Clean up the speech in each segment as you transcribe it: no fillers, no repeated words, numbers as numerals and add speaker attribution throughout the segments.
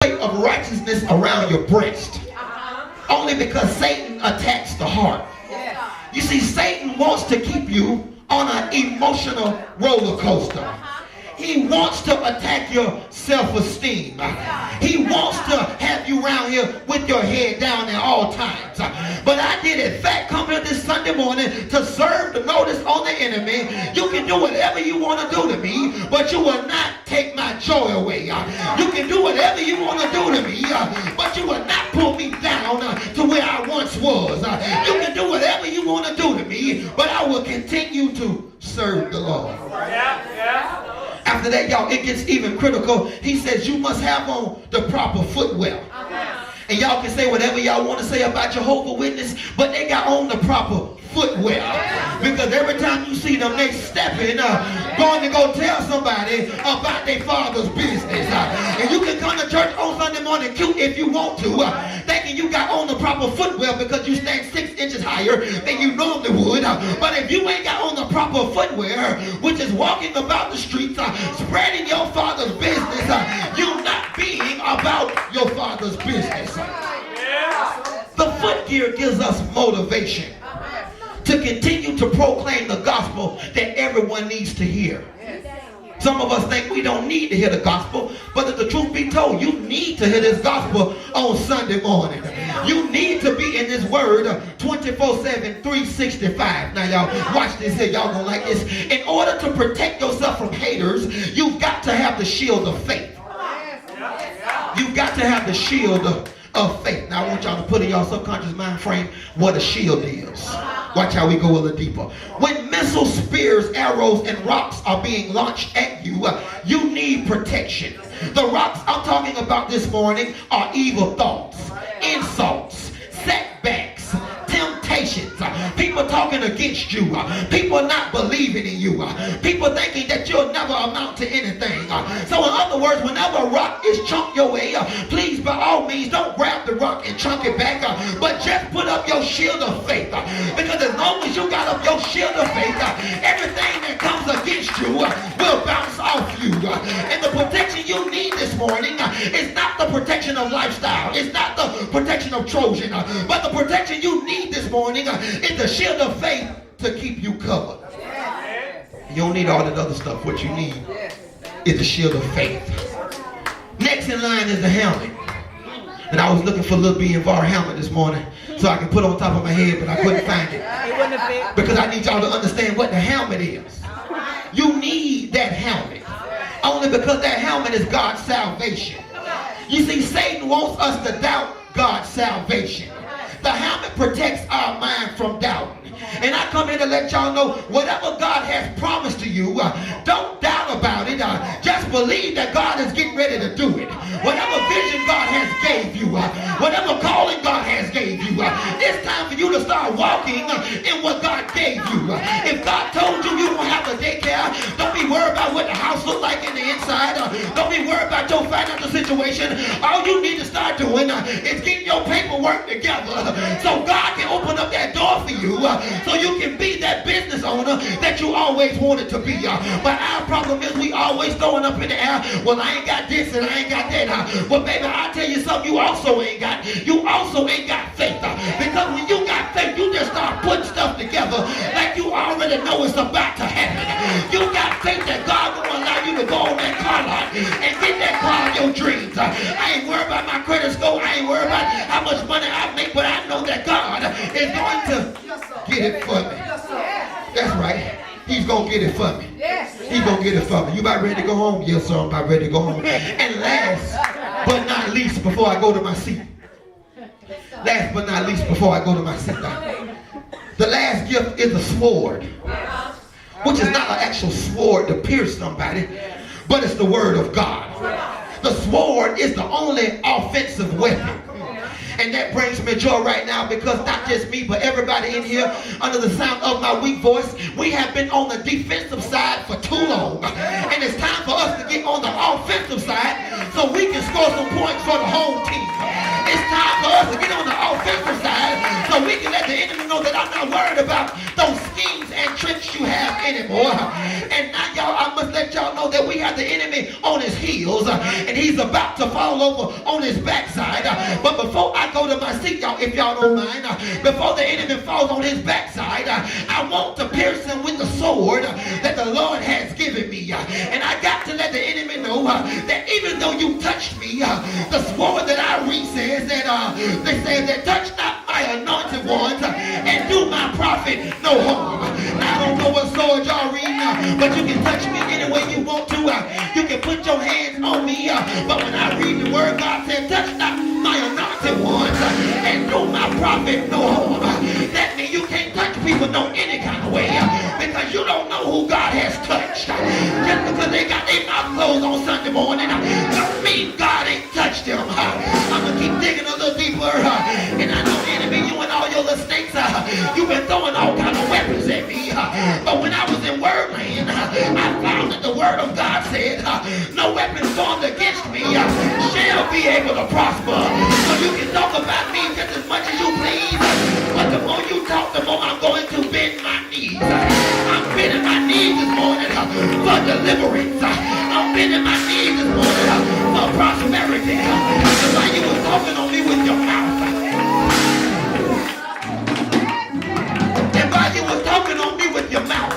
Speaker 1: weight of righteousness around your breast. Only because Satan attacks the heart. You see, Satan wants to keep you on an emotional roller coaster. He wants to attack your self-esteem. He wants to have you around here with your head down at all times. But I did in fact come here this Sunday morning to serve the notice on the enemy. You can do whatever you want to do to me, but you will not take my joy away. You can do whatever you want to do to me, but you will not pull me down to where I once was. You can do whatever you want to do to me, but I will continue to serve the Lord. After that, y'all, it gets even critical. He says you must have on the proper footwear. And y'all can say whatever y'all want to say about Jehovah's Witness, but they got on the proper footwear. Because every time you see them, they stepping, going to go tell somebody about their father's business. And you can come to church on Sunday morning cute if you want to, thinking you got on the proper footwear because you stand 6 inches higher than you normally would. But if you ain't got on the proper footwear, which is walking about the streets, spreading your father's business, you're not being about your father's business. The footgear gives us motivation to continue to proclaim the gospel that everyone needs to hear. Some of us think we don't need to hear the gospel, but if the truth be told, you need to hear this gospel on Sunday morning. You need to be in this word 24/7, 365. Now y'all, watch this here. Y'all gonna like this. In order to protect yourself from haters, you've got to have the shield of faith. You've got to have the shield of faith. Now I want y'all to put in your subconscious mind frame what a shield is. Watch how we go a little deeper. When missiles, spears, arrows, and rocks are being launched at you, you need protection. The rocks I'm talking about this morning are evil thoughts, insults, setbacks, temptations, people talking against you, people not believing in you, people thinking that you'll never amount to anything. So in other words, whenever a rock is chunked your way, please by all means don't grab the rock and chunk it back, but just put up your shield of faith, because as long as you got up your shield of faith, everything that comes against you will bounce off you. And the protection you need this morning is not the protection of lifestyle, it's not the protection of Trojan, but the protection you need this morning is the shield of faith to keep you covered. You don't need all that other stuff. What you need is the shield of faith. Next in line is the helmet. And I was looking for a little B&var helmet this morning so I can put on top of my head, but I couldn't find it. Because I need y'all to understand what the helmet is. You need that helmet. Only because that helmet is God's salvation. You see, Satan wants us to doubt God's salvation. The helmet protects our mind from doubt. And I come here to let y'all know whatever God has promised to you, don't doubt about it. Just believe that God is getting ready to do it. Whatever vision God has gave you, whatever calling God has gave you, it's time for you to start walking in what God gave you. If God told you you don't have a daycare, don't be worried about what the house looks like in the inside. Don't be worried about your financial situation. All you need to start doing is getting your paperwork together so God can open up that door for you, so you can be that business owner that you always wanted to be. But our problem is we always throwing up in the air, well, I ain't got this and I ain't got that. Well, baby, I'll tell you something you also ain't got. You also ain't got faith. Because when you got faith, you just start putting stuff together like you already know it's about to happen. You got faith that God will allow you to go on that car lot and get that car of your dreams. I ain't worried about my credit score. I ain't worried about how much money I make, but I know that God is going to get it for me. That's right. He's going to get it for me. He's going to get it for me. You about ready to go home? Yes, sir. I'm about ready to go home. And last but not least, before I go to my seat. Last but not least, before I go to my seat. The last gift is a sword. Which is not an actual sword to pierce somebody, but it's the word of God. The sword is the only offensive weapon. And that brings me joy right now, because not just me, but everybody in here under the sound of my weak voice, we have been on the defensive side for too long. And it's time for us to get on the offensive side so we can score some points for the home team. It's time for us to get on the offensive side so we can let the enemy know that I'm not worried about those schemes and tricks you have anymore. And now, y'all, I must let let y'all know that we have the enemy on his heels, and he's about to fall over on his backside. But before I go to my seat, y'all, if y'all don't mind, before the enemy falls on his backside, I want to pierce him with the sword that the Lord has given me. And I got to let the enemy know that even though you touched me, the sword that I read says that they say that touch not my anointed ones and do my prophet no harm. Now, I don't know what sword y'all read, but you can touch me any way you want to. You can put your hands on me, but when I read the word, God said, touch not my anointed ones and do my prophet no harm. That means you can't touch people no any kind of way, because you don't know who God has touched. Just because they got their mouth closed on Sunday morning don't mean God ain't touched them. I'm going to keep digging a little deeper, and I know the enemy, you and all your little snakes, you've been throwing all kind of weapons at me. But when I was in Wordland, I found that the word of God said, no weapon formed against me shall be able to prosper. So you can talk about me just as much as you please, but the more you talk, the more I'm going to bend my knees. I'm bending my knees this morning for deliverance. I'm bending my knees this morning for prosperity. And while you were talking on me with your mouth, and while you were talking on me with your mouth,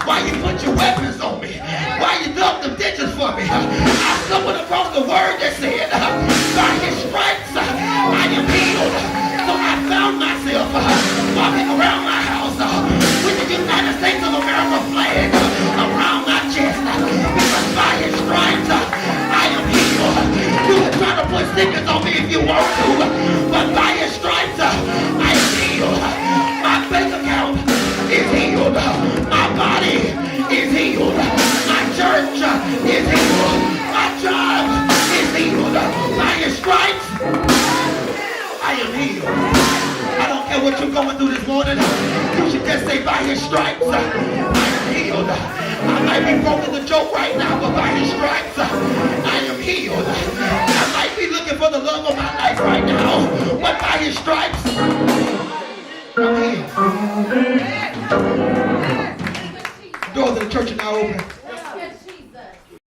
Speaker 1: while you put your weapons on me, while you dug the ditches for me, I stumbled across the word that said, by his stripes I am healed. So I found myself walking around my house with the United States of America flag around my chest, because by his stripes I am healed. You can try to put stickers on me if you want to, but by his stripes I am healed. My bank account is healed. My body is healed. My church is healed. My job is healed. By his stripes I am healed. I don't care what you're going through this morning. You should just say, by his stripes I am healed. I might be broken the joke right now, but by his stripes I am healed. I might be looking for the love of my life right now, but by his stripes I'm healed. Doors of the church are now open.